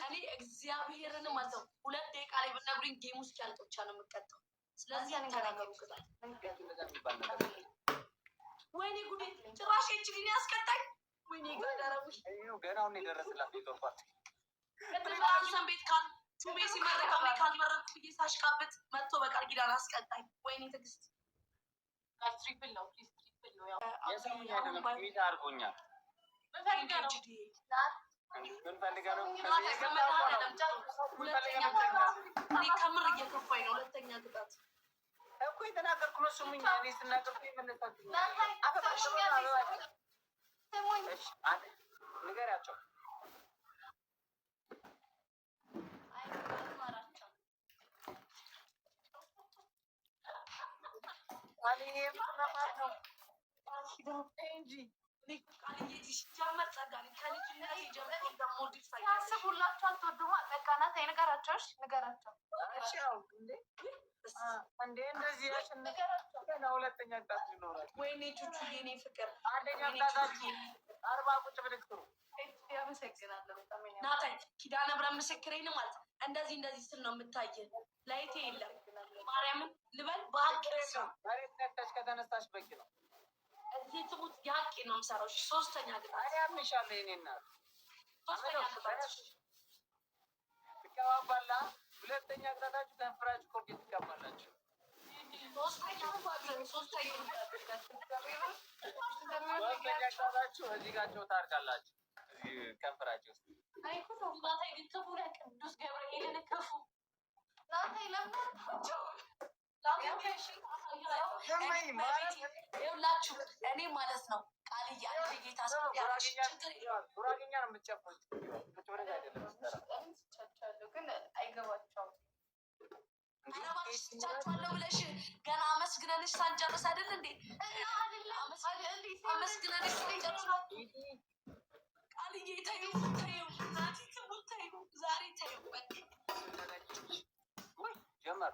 እኔ እግዚአብሔርን ማዘው 2 ደቂቃ ላይ ብትነግሩኝ ጌም ውስጥ ያልቅ ብቻ ነው የምቀጣው። ስለዚህ አንተናገሩ ቅጣት። ወይኔ ጉዴ! ጭራሽ እችግኝ ያስቀጣኝ። ወይኔ ጋዳራቡሽ ገና አሁን የደረስላት ይተርፋት ቅድም ቤት ቱቤ ሲመረቀው ካልመረኩ ብዬ ሳሽቃብጥ መጥቶ በቃል ኪዳን አስቀጣኝ። ወይኔ ትዕግስት ትሪፕል ነው የሰሙኝ አይደለም ሚታ አድርጎኛል። ምን ፈልጋ ነው? ከምር እየከፋኝ ነው። 2ኛ ቅጣት እኮ የተናገርኩ ነው። ስሙኝ እኔ ስናገር ንገሪያቸው። ሁላችሁ አትወዱማ። በቃ ናት ንገራቸው። ንገራቸው እንዴ እንደዚህ ያሸነፈ ገና 2ኛ ቅጣት ይኖራል። ወይኔ ቹቹ የኔ ፍቅር 1ኛ ቅጣታችሁ 40 ቁጭ ብድግ ጥሩ። ያመሰግናለሁ በጣም ናታይ ኪዳነ ምሕረት ምስክሬን ማለት እንደዚህ ስል ነው የምታየ ላይቴ የለም። ማርያምን ልበል በሀቅ ነው መሬት ነክተሽ ከተነሳሽ በቂ ነው። እዚህ ትሙት የሀቄ ነው የምሰራው። 3ኛ ቅጣት ያምሻለሁ የኔ እናት 3ኛ ቅጣት ትቀባባላ። 2ኛ ቅጣታችሁ ከንፈራችሁ ኮርጌት ትቀባላችሁ። 3ኛ ቅጣታችሁ እዚህ ጋር ጨው ታርጋላችሁ። እዚህ ከንፈራችሁ ውስጥ ቅዱስ ገብርኤልን ክፉ ይኸውላችሁ እኔ ማለት ነው ቃልዬ አንድ ጌታ ጉራጌኛ ነው የምትጨፍሩት ግን አይገባቸውም። ቻቸዋለሁ ብለሽ ገና አመስግነንሽ ሳንጨርስ አይደል እንዴ? አመስግነንሽ ሳንጨርስ ቃልዬ ተይው ዛሬ ተይው ጀመር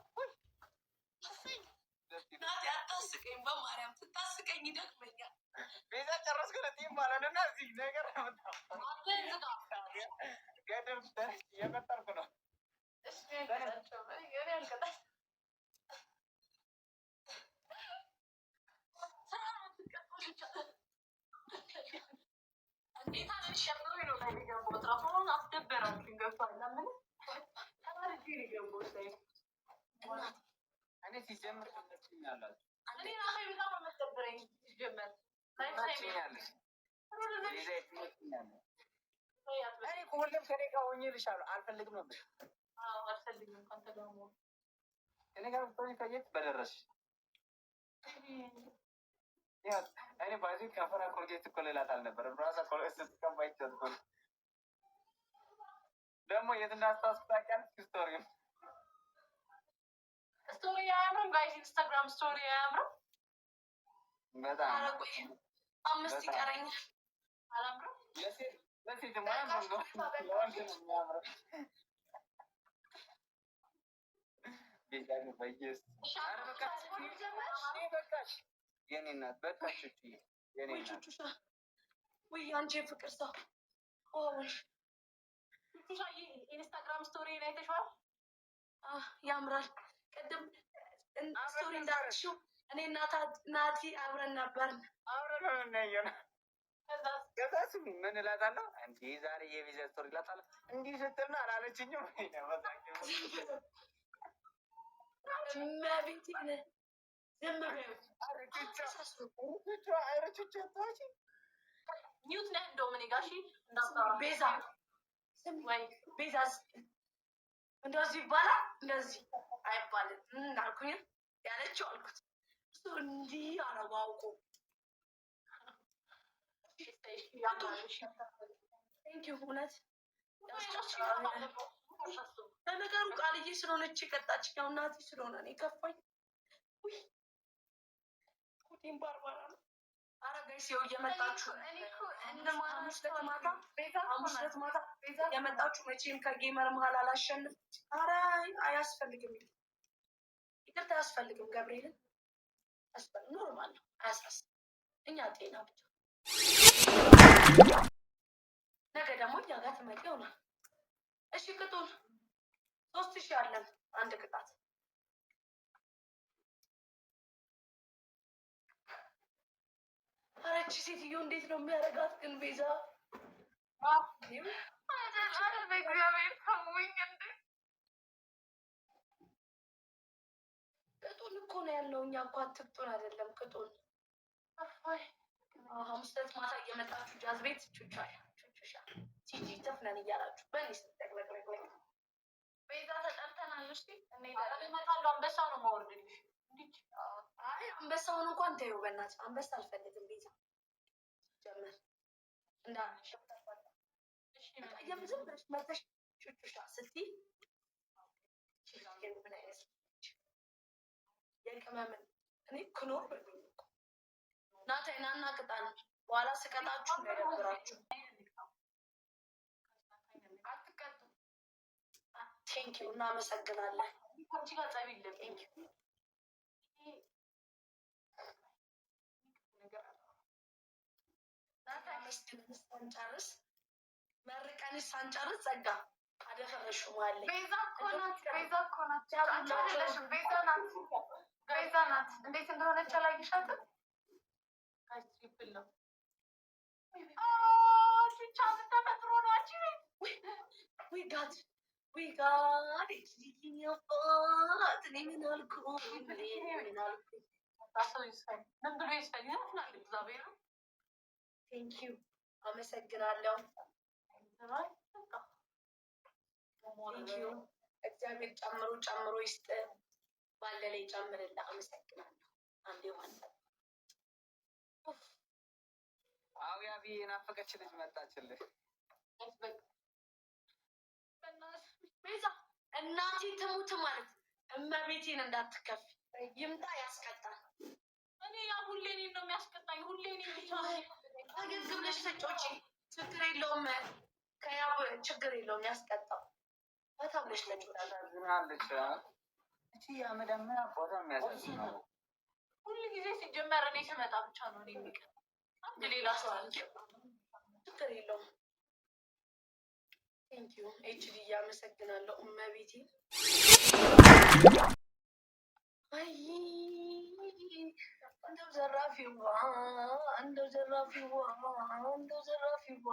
አታስቀኝ። በማርያም ትታስቀኝ ይደክመኛል። ቤዛ ጨረስኩ ለቲም ማለት ነው። እና እዚህ ነገር ገደብ እየቆጠርኩ ነው። እንዴት ሸምሮ ነው ገቦት ራሱን አስደበራችሁ። ገብቷል ለምን እኔ ሲጀምር ትመችኛላችሁ። እኔ ራሴ በጣም አመጠበረኝ ሲጀምር እኔ ሁሌም ከኔ ጋር ሆኜ እልሻለሁ። አልፈልግም ነበር አልፈልግም ከአንተ ጋር መሆን ከኔ ጋር ብትሆኚ ከየት በደረስሽ። እኔ ባዚ ከፈራ ኮልጌት እኮ ሌላት አልነበረም። ራሳ ኮልጌት ስትቀባ ይቻልኩ ደግሞ የት እንዳስታውስ ታውቂያለሽ? ስቶሪ አያምርም ጋይስ። ኢንስታግራም ስቶሪ አያምርም በጣም 5 ይቀረኛል። አላምርም ለሴት ማለት ነው የሚያምረው ቤዛን በየስ የኔ እናት በቃሽ የኔ እናት ወይ አንቺ ፍቅር ሰው ኢንስታግራም ስቶሪ ላይ ተሽዋል። ያምራል። ቅድም ስቶሪ እንዳልሽው እኔ ናቲ አብረን ነበርን። አብረን ነው ያየነው። ከዛስ ምን እላታለሁ እንዴ ዛሬ የቪዛ ስቶሪ እላታለሁ። እንዲህ ስትል ነው አላለችኝም ወይ ነው ወዛኝ ማቢቲ ነ ዘመረው አረችቻታች ኒውት ነህ ዶሚኒጋሺ ቤዛ ወይ ቤዛ እንደዚህ ይባላል እንደዚህ አይባልም እንዳልኩኝ ያለችው አልኩት። እሱ እንዲህ አረባውቁ እውነት ለነገሩ ቃልዬ ስለሆነች የቀጣች ያው እናቴ ስለሆነ ነው የከፋኝ። ኩቲም ባርባራ ነው። ኧረ ጋይስ ይኸው እየመጣችሁ ሐሙስ ዕለት ማታ የመጣችሁ መቼም ከጌመር መሀል አላሸንፍ። ኧረ አያስፈልግም፣ ይቅርታ አያስፈልግም። ገብርኤልን ኖርማል ነው፣ አያሳስብም። እኛ ጤና ብቻ። ነገ ደግሞ እኛ ጋር ትመጪ ይሆናል። እሺ ቅጡን 3000 አለን አንድ ቅጣት። ኧረ እቺ ሴትዮ እንዴት ነው የሚያደርጋት ግን ቤዛ? በእግዚአብሔር ተውኝ እንዴ! ቅጡን እኮ ነው ያለው። እኛ እኮ አትቅጡን አይደለም ቅጡን። ሐሙስ ዕለት ማታ እየመጣችሁ ጃዝ ቤት ቹቻ ቲጂ ተፍነን እያላችሁ በእኔ ስትጠቅለቅለቅለቅ ቤዛ ተጠርተናል። እሺ እመጣለሁ። አንበሳው ነው የማወርድልሽ። አይ አንበሳውን እንኳን ተይው በእናትሽ። አንበሳ አልፈልግም ቤዛ ጀመር እንዳልሽ ዝም ብለሽ መተሽ ቹቹሻ ስትይ ምን አይነት የቅመምን እኔ ክኖር በሉኝ እኮ ናታይ ናና ቅጣን። በኋላ ስቀጣችሁ እንዳይደብራችሁ። አትቀጡ። ቴንኪው እናመሰግናለን። አንቺ ጋር ጸብ የለም። ቴንኪው ናታይ መስገን ሳንጨርስ መርቀንሽ ሳንጨርስ ጸጋ አደፈረሹ ማለት ቤዛ እኮ ናት። ቤዛ እኮ ናት። ቤዛ ናት። ቤዛ ናት። እንዴት እንደሆነች አላየሻትም? ትሪፕል ነው ብቻ ተፈጥሮ ነው። አንቺ ወይ ጋድ ወይ ጋድ ኒዮፋት እኔ ምን አልኩ? ምን አልኩ? ታሰው ይስፋይ ምን ብሎ ይስፋይ ይላል እግዚአብሔር። ቴንኪው አመሰግናለሁ። ቴንኪው እግዚአብሔር ጨምሮ ጨምሮ ይስጥ። ባለ ላይ ጨምርልህ። አመሰግናለሁ። አንዴ ዋንታ አውያቢ የናፈቀች ልጅ መጣችልህ። ቤዛ እናቴ ትሙት ማለት እመቤቴን እንዳትከፊ። ይምጣ ያስቀጣል። እኔ ያ ሁሌ እኔን ነው የሚያስቀጣኝ። ሁሌ እኔ ብቻ ፈገግ ብለሽ ተጫውቺ። ችግር የለውም ከያው ችግር የለውም ያስቀጣው። በታብለሽ ታዝናለች። እቺ ያመዳም አባቷ የሚያሳዝን ነው። ሁሉ ጊዜ ሲጀመር እኔ ስመጣ ብቻ ነው እኔ የሚቀር አንድ ሌላ ሰው አለ። ችግር የለውም። ቴንኪው ኤችዲ እያመሰግናለሁ። እመቤቴ አይ እንደው ዘራፊዋ እንደው ዘራፊዋ እንደው ዘራፊዋ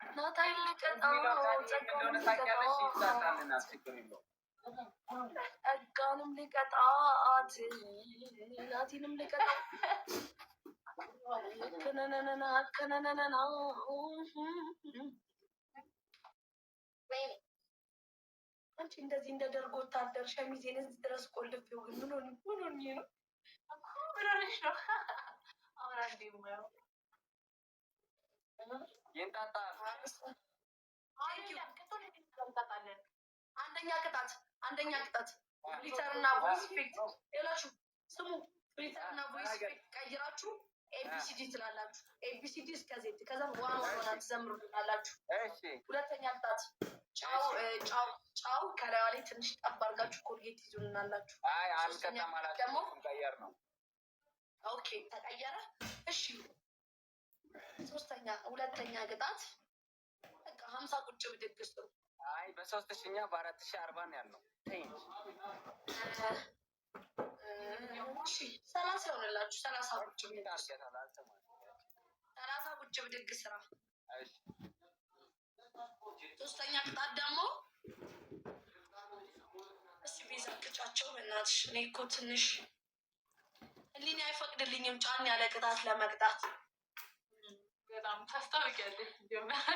ናታይል ልቀጣው ጸጋንም ልቀጣት ናቲንም ልቀጣት ከነነነና ከነነነና አንቺ እንደዚህ እንደ ደርጎ ወታደር ሸሚዜን እዚህ ድረስ ቆልፌው ግን ምን ሆኜ ነው? ምን ሆነሽ ነው? አሁን አንዴ ሙያው ይንጣጣ አንደኛ ቅጣት ፍሊተርና ቮይስ ኢፌክት ሌላችሁ ስሙ። ፍሊተርና ቮይስ ኢፌክት ቀይራችሁ ኤቢሲዲ ትላላችሁ። ኤቢሲዲ እስከ ዜድ ከዛ ዋን ዋና ትዘምሩልናላችሁ። ሁለተኛ ቅጣት ጫው ከላዩ ላይ ትንሽ ጠብ አድርጋችሁ ኮልጌት ይዙልናላችሁ። አይ አንቀጣም ማለት ደግሞ ቀየር ነው። ኦኬ ተቀየረ። እሺ ሁለተኛ ቅጣት በቃ 50 ቁጭ ብድግ ነው። አይ በ3000 በ4040 ነው ያለው። እሺ 30 ይሆንላችሁ። 30 ቁጭ ብድግ 30 ቁጭ ብድግ ስራ። እሺ ሶስተኛ ቅጣት ደግሞ እሺ ቤዛ ቅጫቸው በእናትሽ። እኔ እኮ ትንሽ ህሊና አይፈቅድልኝም ጫን ያለ ቅጣት ለመቅጣት። በጣም ታስታውቂያለሽ ጀመረ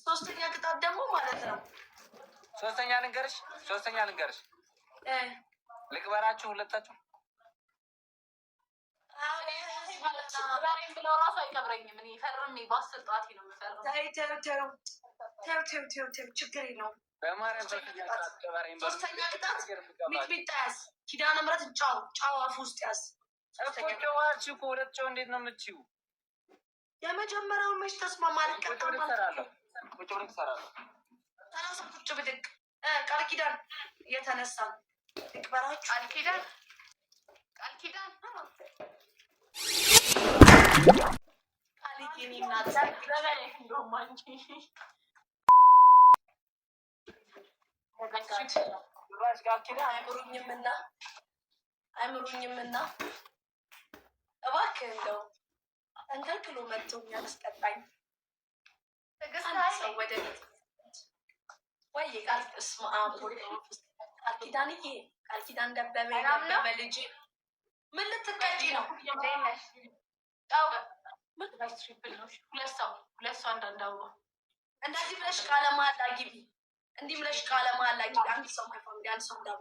ሶስተኛ ቅጣት ደግሞ ማለት ነው። ሶስተኛ ልንገርሽ ልቅበራችሁ ሁለታችሁ ብለው ራሱ አይቀብረኝም። እኔ ፈርሜ በአስር ጣቴ ነው የምፈርመው። ተው ችግር የለውም። በማርያም ሶስተኛ ቅጣት ሚጥሚጣ ያዝ። ኪዳነ ምሕረት ጫው አፍ ውስጥ ያዝ። እኮ ጨዋችሁ እኮ ሁለት ጨው እንዴት ነው የምትችይው? የመጀመሪያውን መች ተስማማን? ቁጭ ብድግ እሰራለሁ። ቁጭ ብድግ ቃል ኪዳን እየተነሳ ይቅበራችሁ። ቃል ኪዳን ቃልዬን እናት አይምሩኝምና እባክህ እንደው ተንከልክሎ መጥቶ የሚያስቀጣኝ ሰው ወደ ቤት ወይ ቃል እስማ ቃል ኪዳንዬ ቃል ኪዳን ደበበ ልጅ ምን ልትቀጪ ነው? ሁለት ሰው አንዳንድ አበባ እንደዚህ ብለሽ ቃለ መሃላ ግቢ። እንዲህ ብለሽ ቃለ መሃላ ግቢ። አንድ ሰው ማይፋሚሊ አንድ ሰው እንዳባ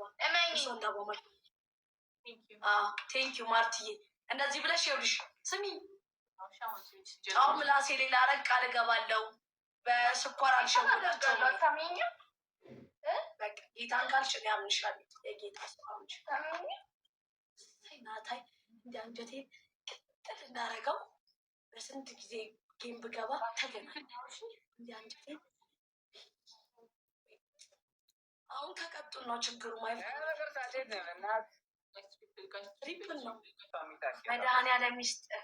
ቴንኪዩ ማርትዬ። እንደዚህ ብለሽ ይኸውልሽ ስሚ ጫው ምላሴ ሌላ ረግ ቃል እገባለሁ። በስኳር አልሸውዳቸው በቃ ጌታን ካልሽ እኔ አምንሻለሁ። የጌታ ሰው አምንሻለሁ። ናታይ እንደ አንጀቴ ቅጥል እንዳረገው በስንት ጊዜ ጌም ብገባ ተገናኝ እንደ አንጀቴ አሁን ከቀጡን ነው ችግሩ። ትሪፕል ነው መድኃኒዓለም ይስጥህ።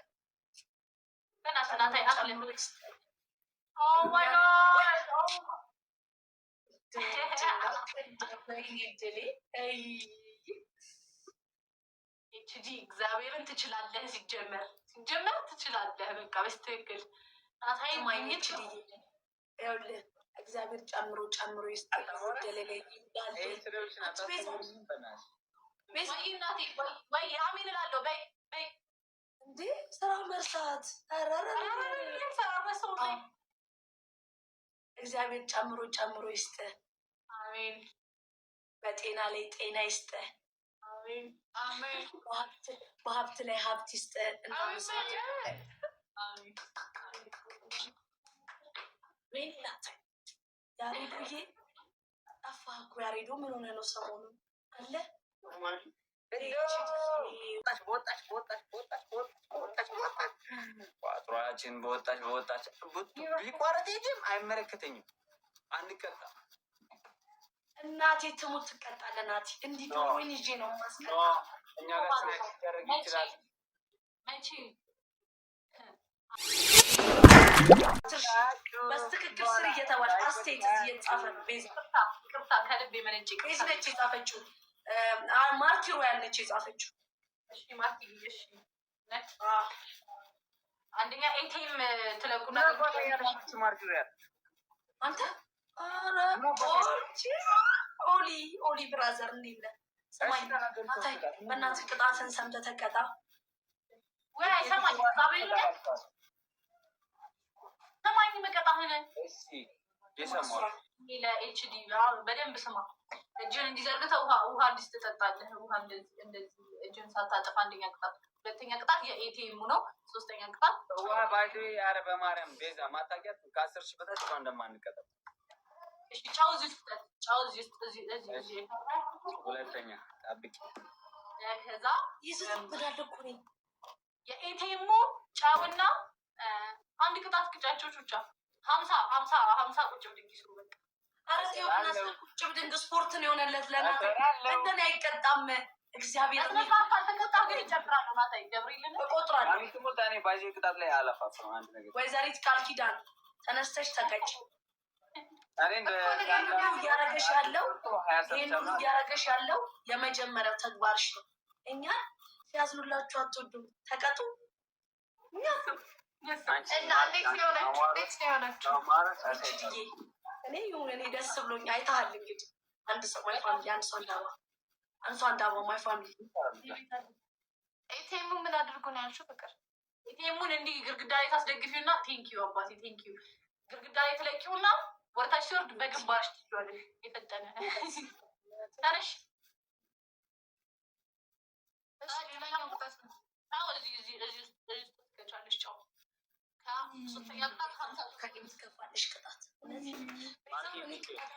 እግዚአብሔርን ትችላለህ። ሲጀመር ትችላለህ። በቃ በስትክክል ማግኘት ይኸውልህ እግዚአብሔር ጨምሮ ይስጥህ። ደለለይ ወይ አሜን እላለሁ። በይ እንዴ ስራ መርሳት እግዚአብሔር ጨምሮ ይስጥህ። አሜን። በጤና ላይ ጤና ይስጥህ። አሜን። በሀብት ላይ ሀብት ይስጥህ። ያሬዶዬ ጠፋህ እኮ ያሬዶ። ምን ሆነ ነው ሰሞኑን አለ ቋጥሯችን በወጣች ቢቋረጥ ጅም አይመለከተኝም። አንቀጣ እናቴ ትሙት ትቀጣለህ። ናቲ እንዲህ ዶሮን ይዤ ነው ማስቀጣ። እኛ ጋር ሲያደርግ ይችላል። በስትክክል ስር እየተባለ አስቴት እየተጻፈ ቅርታ ከልብ የመነጭ ቤዝ ነች የጻፈችው። ማርቲ ሮያል ነች የጻፈችው። አንደኛ ኤቲኤም ትለቁና ማርቲ ሮያል አንተ ኦሊ ብራዘር እንዴት ነህ? ሰማኝ በእናትህ ቅጣትን ሰምተህ ተቀጣ ወይ አይሰማኝ ሰማኝ መቀጣህን ለኤችዲ በደንብ ስማ። እጅን እንዲዘርግተህ ውሃ እንዲህ ትጠጣለህ። ውሃ እንደዚህ እጅን ሳታጠፋ። አንደኛ ቅጣት። ሁለተኛ ቅጣት የኤቲኤሙ ነው። ሶስተኛ ቅጣት ውሃ ባይቱ ያረ በማርያም ቤዛ ማታቂያት ከ10 ሺህ በታች ውሃ እንደማንቀጣ። እሺ ጫው እዚህ ውስጥ እዚህ ሁለተኛ ጠብቂ። ከዛ ይዝብዳል እኮ ነው የኤቲኤሙ ጫውና አንድ ቅጣት ቅጫቸው ብቻ 50 ቁጭ ብድግ ይስሩ። በቃ አረቴ ቁጭ ብድግ ስፖርት ነው የሆነለት። ለናተ እንደኔ አይቀጣም። እግዚአብሔር ተቀጣ ግን ይጨፍራል። ማታ ገብርኤልን እቆጥራለሁ። እኔ ባይዜ ቅጣት ላይ አለፋፍ ነው አንድ ነገር። ወይዘሪት ቃል ኪዳን ተነስተሽ ተቀጭ። እያረገሽ ያለው የመጀመሪያው ተግባርሽ ነው። እኛ ሲያዝኑላችሁ አትወዱም። ተቀጡ። እኔ ደስ ብሎኝ አይተሃል። እንግዲህ አንድ ሰው ማይ ፋሚሊ አንድ ሰው አንዳባ ማይ ፋሚሊ ኤቲኤሙ ምን አድርጎ ነው ያልሽው? ፍቅር ኤቲኤሙን እንዲህ ግርግዳ ላይ ታስደግፊውና ቴንኪዩ አባቴ ቴንኪዩ ግርግዳ ላይ ትለቂውና ወርታች ሲወርድ በግንባርሽ ትችላለሽ። የፈጠነ ታነሽ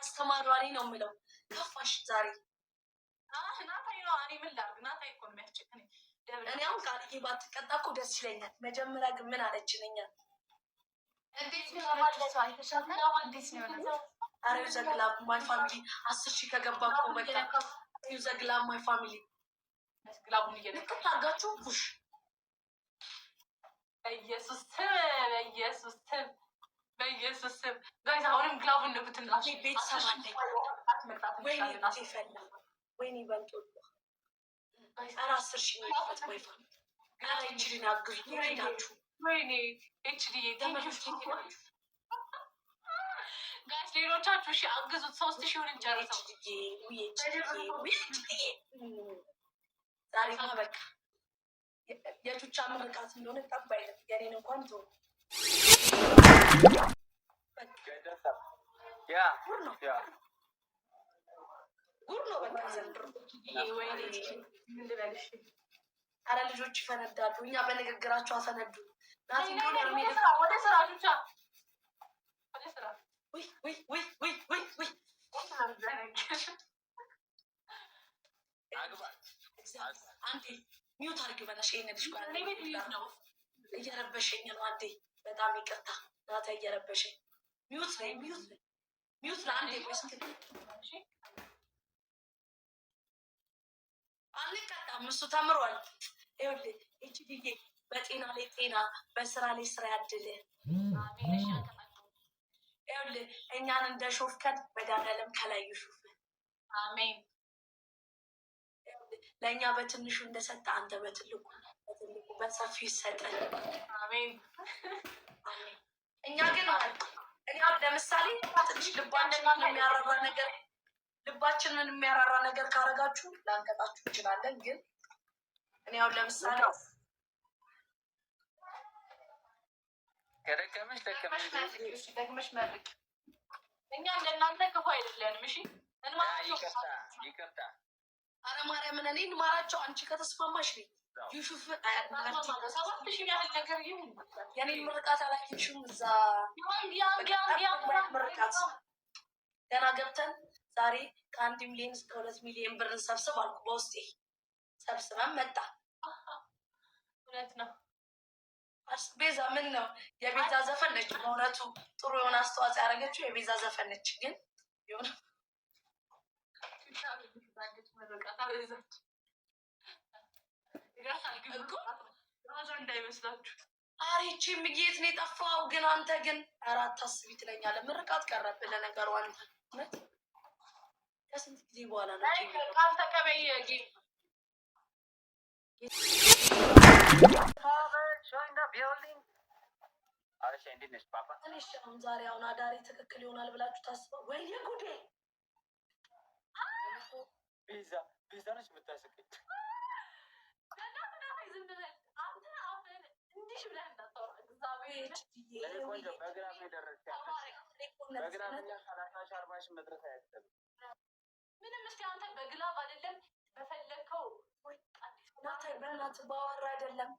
አስተማሪ ነው የምለው። ከፋሽ ዛሬ እኔ አሁን ቃልዬ ባትቀጣ እኮ ደስ ይለኛል። መጀመሪያ ግን ምን አለችንኛ አረ ዘግላብ ማይ ፋሚሊ 10,000 ከገባ እኮ በቃ ዘግላብ ማይ ፋሚሊ ግላቡን እየነካችሁ ፑሽ በኢየሱስ ስም ጋይስ አሁንም ግላቡን ንኩትና ቤተሰብ አለኝ። ወይኔ በልጦ ኧረ 10,000 ነው የፈት ማይ ፋሚሊ ኧረ ይችልን አግዙ ይሄዳችሁ ወይኔ ኤችዲ ተመልክቱ ጋይስ ሌሎቻችሁ እሺ አግዙት 3,000 እንጨርሰው ዛሬ በቃ የቹቻ ምርቃት እንደሆነ ጠባይ ነው የኔን እንኳን ቶ ጉድ ነው በቃ ዘንድሮ አረ ልጆች ይፈነዳሉ እኛ በንግግራቸው አፈነዱ ናቲ ወደ ስራ ቹቻ ወደ ስራ አንዴ ሚውት አድርጊው በላሽ ይሄንልሽ ነው እየረበሸኝ ነው አንዴ በጣም ይቅርታ ናታ እየረበሸኝ ሚውት ለአንዴ ወይስ አንቀጣም እሱ ተምሯል ይኸውልህ እቺ ብዬ በጤና ላይ ጤና በስራ ላይ ስራ ያድልህ ይኸውልህ እኛን እንደ ሾፍከን መድኃኒዓለም ከላይ ይሹፍን አሜን ለእኛ በትንሹ እንደሰጠ አንተ በትልቁ በሰፊው ይሰጠን አሜን እኛ ግን እኔ ለምሳሌ ትንሽ ልባችንን የሚያራራ ነገር ካረጋችሁ ላንቀጣችሁ እንችላለን ግን እኔ አሁን ለምሳሌ ደግመሽ መርቅ እኛ እንደናንተ ክፉ አይደለንም እሺ ይቅርታ አረ ማርያምን እኔ እንማራቸው አንቺ ከተስማማሽ ነኝ ዩሱፍ 7,000 ያህል ነገር ይሁን የኔን ምርቃት አላየሽም እዛ ምርቃት ገና ገብተን ዛሬ ከ1 ሚሊዮን እስከ 2 ሚሊዮን ብር እንሰብስብ አልኩ በውስጤ ሰብስበን መጣ እውነት ነው ቤዛ ምን ነው የቤዛ ዘፈን ነች በእውነቱ ጥሩ የሆነ አስተዋጽኦ ያደረገችው የቤዛ ዘፈን ነች ግን የሆነ እንዳይመስላችሁ አሬቺ ምጌት ነው የጠፋው ግን አንተ ግን አራት አስቢ ትለኛለህ ምርቃት ቀረብህ ለነገሩ አንተ እውነት ከስንት ጊዜ በኋላ ነው ቃል ተቀበይ ጌም አሁን ዛሬ አሁን አዳሪ ትክክል ይሆናል ብላችሁ ታስበው ወይ ጉዴ ቤዛ ነች የምታስቀኝ እንዲሽ ብለህ እንዳታወራ ምንም እስኪ አንተ በግላብ አይደለም በፈለግከው በእናትህ ባወራ አይደለም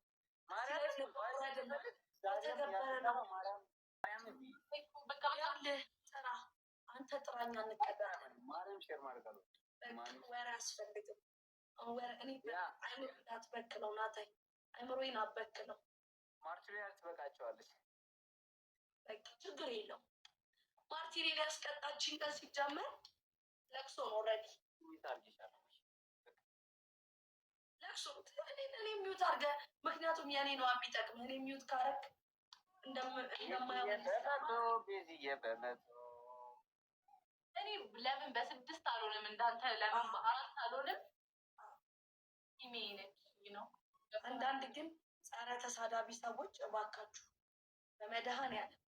አንተ ጥራኛ እንቀበላለን ወሬ አያስፈልግም አትበክለው ናታይ አይምሮዬን አበክለው ማርቲኔል ትበቃቸዋለች ችግር የለው ማርቲኔል ያስቀጣችኝ ቀን ሲጀመር ለቅሶ ነው ኦልሬዲ ለቅሶ እኔ ሚውት አድርገህ ምክንያቱም የኔ ነው የሚጠቅም እኔ ሚውት ካረግ እኔ ለምን በ6 አልሆንም እንዳንተ ለምን በ4 አልሆንም ኢሜይነች ነው አንዳንድ ግን ጸረ ተሳዳቢ ሰዎች እባካችሁ በመድኃኒዓለም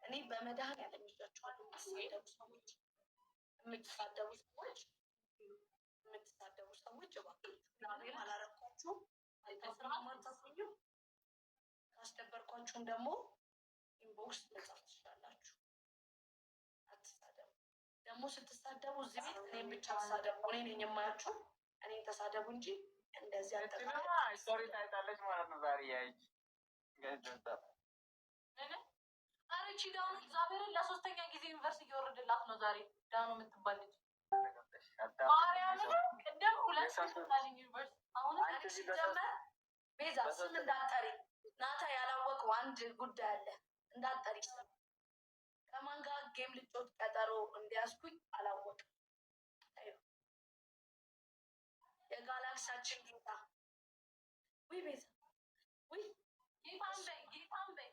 እኔ በመድኃኒዓለም ይዣችኋለሁ የምትሳደቡ ሰዎች እባካችሁ አላረኳችሁ አልተስራማታስኙ ካስደበርኳችሁም ደግሞ ኢንቦክስ መጻፍ ትችላላችሁ አትሳደቡ ደግሞ ስትሳደቡ እዚህ ቤት እኔም ብቻ ተሳደቡ እኔ ነኝ የማያችሁ እኔን ተሳደቡ እንጂ እንደዚህ ስቶሪ ታይታለች ማለት ነው ዛሬ ያይች አረቺ ዳኑ እግዚአብሔርን ለ3ኛ ጊዜ ዩኒቨርሲቲ እየወረደላት ነው ዛሬ ዳኑ የምትባል ልጅ ማርያምን ቅድም 2 ሰዓታልኝ ዩኒቨርሲቲ አሁን ሲጀመር ቤዛ ስም እንዳጠሪ ናታ ያላወቀው አንድ ጉዳይ አለ እንዳጠሪ ከማን ጋር ጌም ልጮት ቀጠሮ እንዲያስኩኝ አላወቅም። የጋላክሳችን ጌታ ውይ ቤዛ ውይ ጌታን በይ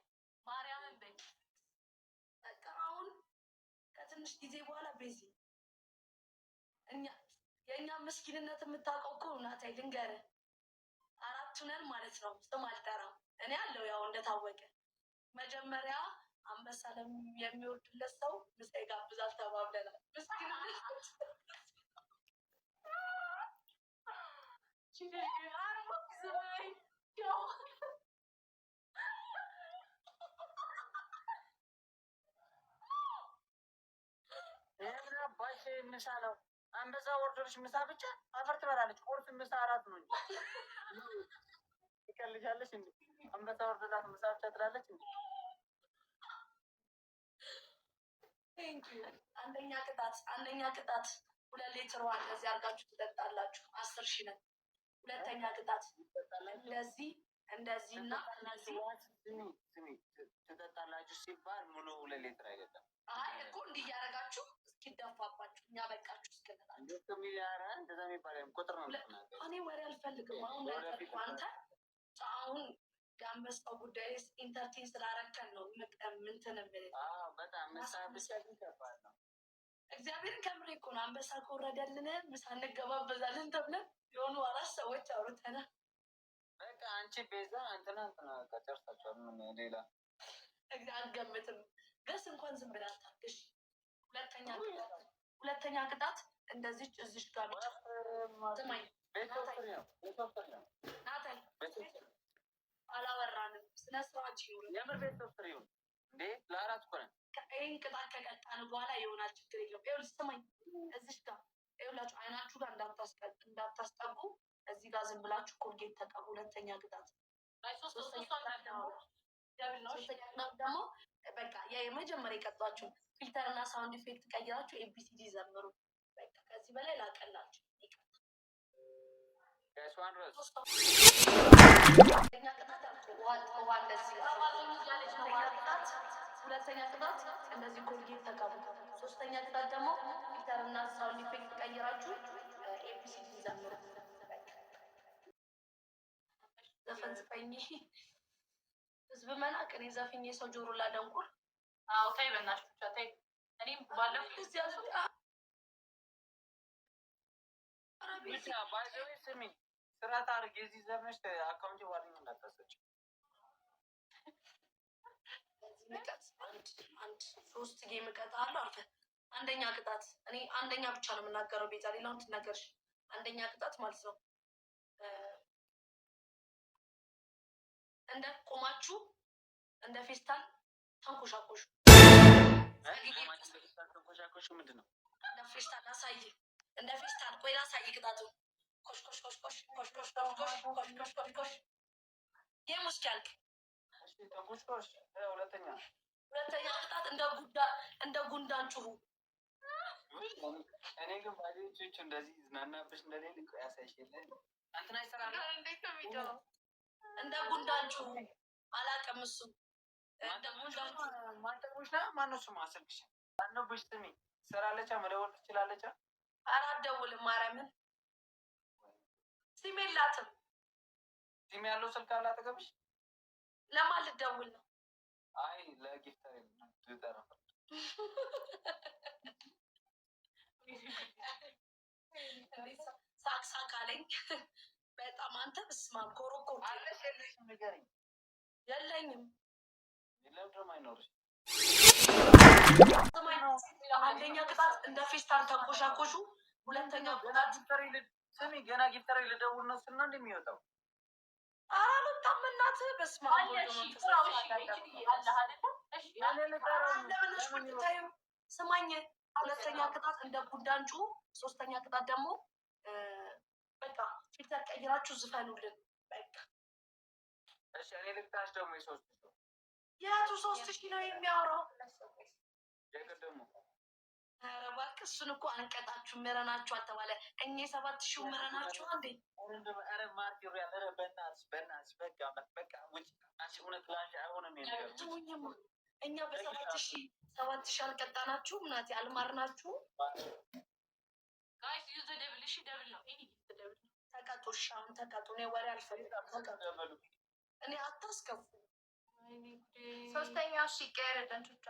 ማርያምን በይ። በቃ አሁን ከትንሽ ጊዜ በኋላ ቤዚ የእኛ ምስኪንነት የምታውቀው እኮ ናታይ ልንገርህ፣ 4 ነን ማለት ነው። ስም አልጠራም እኔ አለው ያው እንደታወቀ መጀመሪያ አንበሳ የሚወርድለት ሰው ምሳ ይጋብዛል ተባብለናል። ባሽ ምሳ ነው አንበሳ ወርዶች ምሳ ብቻ አፈር ትበላለች። ቁርስ ምሳ አራት ነው እንጂ ትቀልጃለች እንዴ? አንበሳ ወርዶላት ምሳ ብቻ ትላለች እንዴ? አንደኛ ቅጣት 2 ሊትር ውሃ እንደዚህ አድርጋችሁ ትጠጣላችሁ። 10 ሺህ ነን። ሁለተኛ ቅጣት እንደዚህ እና ትጠጣላችሁ ሲባል ሙሉ 2 ሊትር አይደለም። አይ እኮ እንዲህ እያደረጋችሁ እስኪደፋባችሁ እኛ በቃችሁ እስክንላችሁ እንደዛ የሚባል ቁጥር ነው። እኔ ወሬ አልፈልግም። አሁን አንተ አሁን የአንበሳው ጉዳይ ኢንተርቴን ስላረከን ነው ምንትን በጣም ምሳ ብቻ ይገባል ነው። እግዚአብሔርን ከምሬ እኮ ነው። አንበሳ ከወረደልን ምሳ እንገባበዛለን ተብለን የሆኑ 4 ሰዎች አውርተናል። በቃ አንቺ ቤዛ እንትና ከጨርሳቸዋል። ምን ሌላ አልገምትም። ገስ እንኳን ዝም ብላ ታግሽ። ሁለተኛ ቅጣት እንደዚህ እዚሽ ጋር ብቻ ስማኝ ናታል አላወራንም። ስነ ስርዓት ይሁን። የምር ቤት ዶክተር ይሁን እንዴ ለ4 እኮ ነን። ይህን ቅጣት ከቀጣን በኋላ ይሆናል። ችግር የለውም። ይኸውልህ ስማኝ፣ እዚሽ ጋር ይኸውላችሁ አይናችሁ ጋር እንዳታስጠጉ። እዚህ ጋር ዝም ብላችሁ ኮልጌት ተቀቡ። ሁለተኛ ቅጣት ደግሞ በቃ የመጀመሪያ የቀጧችሁ ፊልተር እና ሳውንድ ኢፌክት ቀይራችሁ ኤቢሲዲ ዘምሩ። በቃ ከዚህ በላይ ላቀላችሁ። ሁለተኛ ቅጣት እንደዚህ ኮልጌት ተቀቡ። 3ኛ ቅጣት ደግሞ ፊልተር እና ሳውንድ ኢፌክት ቀይራችሁ ኤቢሲዲ ዘምሩ። ዘፈን ዝፈኝ ህዝብ መናቅ እኔ ዘፍኝ የሰው ጆሮ ላደንቁር። አዎ ተይ በእናትሽ ብቻ ተይ። እኔም ባለፈው ብቻ ባይዘዌ ስሚ ስራት አድርጌ እዚህ ዘመች አካውንት ዋርኝ እንዳታሰጭ። አንድ 3 ጌም እቀጣለሁ። አልፈ አንደኛ ቅጣት እኔ አንደኛ ብቻ ነው የምናገረው። ቤዛ ሌላውን ትናገርሽ። አንደኛ ቅጣት ማለት ነው እንደ ቆማችሁ እንደ ፌስታል ተንኮሻኮሹ። ተንኮሻኮሹ ምንድን ነው? እንደ ፌስታል አሳይ። እንደ ፌስታል ቆይ ላሳይ ቅጣቱ። ኮሽ ኮሽ ኮሽ ኮሽ ኮሽ ኮሽ ኮሽ ኮሽ ኮሽ ኮሽ ኮሽ ጌም ውስጥ ያልክ ተንኮሽኮሽ። ሁለተኛ ቅጣት እንደ ጉንዳን ጩሁ። እኔ ግን ባሌቾቹ እንደዚህ ዝናናብሽ እንደሌለ ያሳይሽልኝ። አንተና ይሰራል እንዴት ነው የሚጫወው? እንደ ጉንዳን ጩሁ። አላውቅም እሱ ማንተሙሽ ና ማነው ስሙ? አስልክሽ አነብሽ ስሚ ትሰራለቻ መደወል ትችላለቻ። ኧረ አትደውልም። ማርያምን ሲም የላትም። ሲም ያለው ስልክ አለ አጠገብሽ? ለማን ልደውል ነው? አይ ለጊፍተር ትጠራ ሳቅሳቅ አለኝ በጣም። አንተ ብስማም ኮሮኮ አለሽ የለሽም? ንገሪኝ። የለኝም። ለምንድነው አይኖርሽ? አንደኛ ቅጣት እንደ ፌስታል ተንኮሻኮሹ። ሁለተኛ ቅጣት ስሚ ገና ጊፍተር ልደውል ነው ስና እንደሚወጣው አላመጣም። እናትህ በስመ አብ ስማኝ። ሁለተኛ ቅጣት እንደ ጉንዳንጩ። 3ኛ ቅጣት ደግሞ በቃ ፊልተር ቀይራችሁ ዝፈኑልን። በቃ እሺ እኔ ልክታሽ ደግሞ የቱ 3000 ነው የሚያወራው? የቀደሙ ኧረ እባክህ እሱን እኮ አንቀጣችሁ ምረናችሁ አልተባለ። እኛ 7000 ምረናችሁ አንዴ። ኧረ ማርክ ሪያ ኧረ በእናትሽ በቃ ውጭ አንቺ እውነት ላንቺ አይሆንም። እኛ በ7,000 አልቀጣናችሁም። እናቴ አልማርናችሁም። ጋይስ ዩዝ ደብል። እሺ ደብል ነው። ይሄ ደብል ነው። ተቀጡ። እሺ አሁን ተቀጡ። እኔ ወሬ አልፈልግም። ተቀጡ። እኔ አታስከፉ። ሶስተኛው እሺ ይቀየርልን ቹቻ።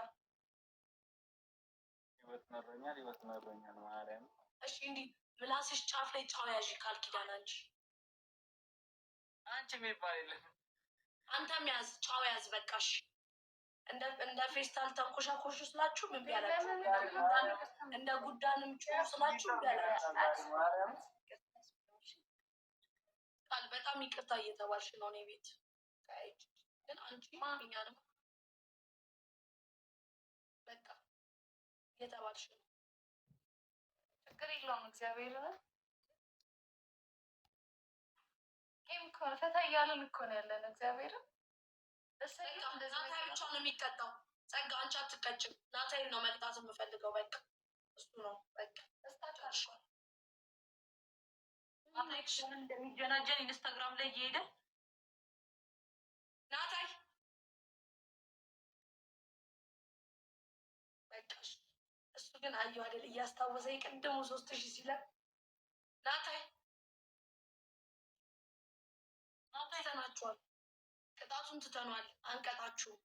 ህይወት መሮኛል ማርያም። እሺ እንዲህ ምላስሽ ጫፍ ላይ ጫው ያዥ ቃል ኪዳን አንቺ የሚባል የለም። አንተም ያዝ ጫው ያዝ በቃሽ። እንደ ፌስታል ተንኮሻኮሹ ስላችሁ ምን ቢያላችሁ እንደ ጉዳንም ጮሁ ስላችሁ ምን ቢያላችሁ ቃል በጣም ይቅርታ እየተባልሽ ነው። እኔ ቤት ግን አንቺ እኛንም በቃ እየተባልሽ ነው። ችግር የለውም። እግዚአብሔር ይህም እኮ ፈታ እያለን እኮ ነው ያለን። እግዚአብሔር ናታይ ብቻ ነው የሚቀጣው። ጸጋ አንቺ አትቀጭም። ናታይን ነው መቅጣት የምፈልገው። በቃ እሱ ነው በቃ እስታቻልሽል እንደሚጀናጀን ኢንስታግራም ላይ እየሄደ ናታይ በቃ እሱ ግን አየሁ አይደል እያስታወሰ የቀደሙ 3,000 ሲለን ናታይ ትተናችኋል። ቅጣቱን ትተኗል። አንቀጣችሁም።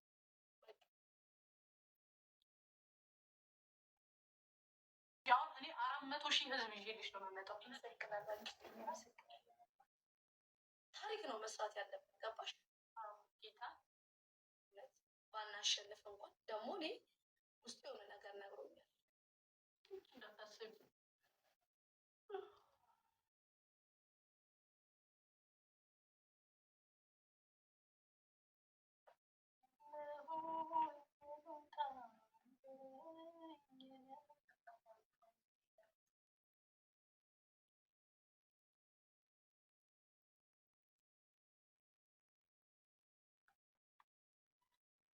ያው እኔ 400,000 ህዝብ ይዤልሽ ነው የምመጣው። ታሪክ ነው መስራት ያለብን። ገባሽ? ጌታ ባናሸንፍ እንኳን ደግሞ እኔ ውስጥ የሆነ ነገር ነግሮኛል። እንዳታስቢ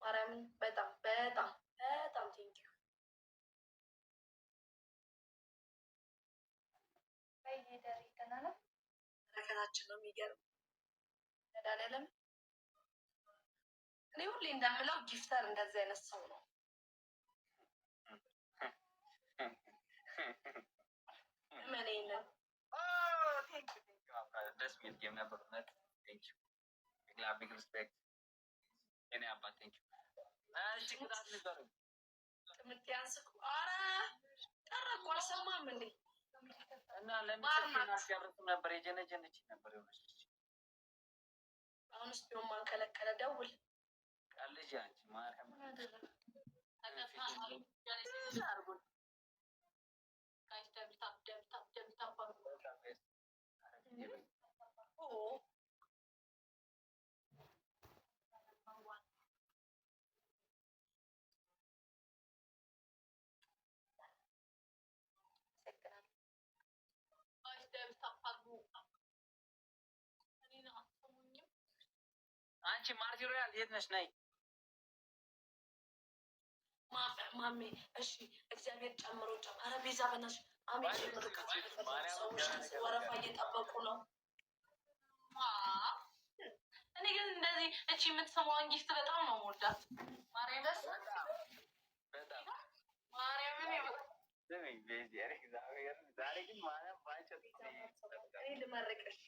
ማርያምን በጣም በጣም በጣም ቴንኪዩ። በረከታችን ነው የሚገርም መድኃኒዓለም። እኔ ሁሌ እንደምለው ጊፍተር እንደዚህ አይነት ሰው ነው። ምን ይለን ደስ ሚል ጌም ነበር። ቢግ ሪስፔክት እኔ አባት ቴንክ ትምህርት ያንስኩ። ኧረ ቀረኩ አልሰማም እንዴ? እና ለምን አስያርቱ ነበር የጀነጀነች ነበር የሆነች። አሁንስ ቢሆን ማን ከለከለ? ደውል ቃልጅ አንቺ ማርያም አንቺ ማርቲሪያል የት ነሽ? ነይ ማሜ። እሺ እግዚአብሔር ጨምሮ ኧረ ቤዛ በናትሽ አሜን። ሰዎች ወረፋ እየጠበቁ ነው። እኔ ግን እንደዚህ እቺ የምትሰማውን ጊፍት በጣም ነው የምወዳት። ማርያምን ዛሬ ግን ማርያም ባንቸት ልመርቅሽ።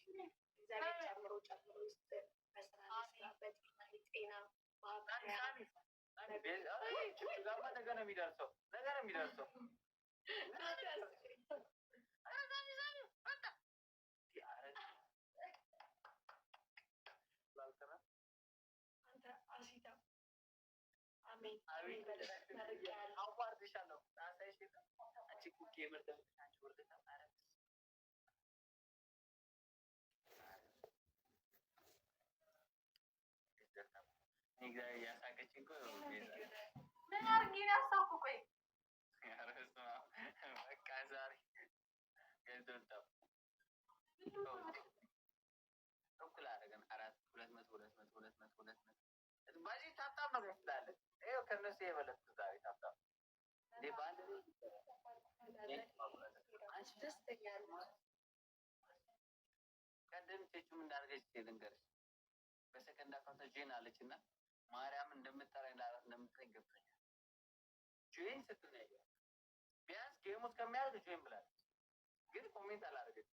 እግዚአብሔር ጨምሮ ጤና ነገ ነው የሚደርሰው። ምን አድርጌ ነው ያሳኩ? ቆይ በቃ ዛሬ ገንዘብ እኩል አደረገን 400 ባዚህ ታብታብ ነው ስላለን ይኸው ከነሱ የበለጠ ዛሬ ታብታብ እንዴ በአንድ አንቺ ደስተኛ ቀደም ሴቹም እንዳደረገች ልንገርሽ። በሰከንድ አካውንት ጄን አለች እና ማርያም እንደምትጠራኝ ገብቶኛል። ጆይን ስትል ነው ያየኋት። ቢያንስ ጌሙ እስከሚያልቅ ጆይን ብላለች፣ ግን ኮሜንት አላደረገችም።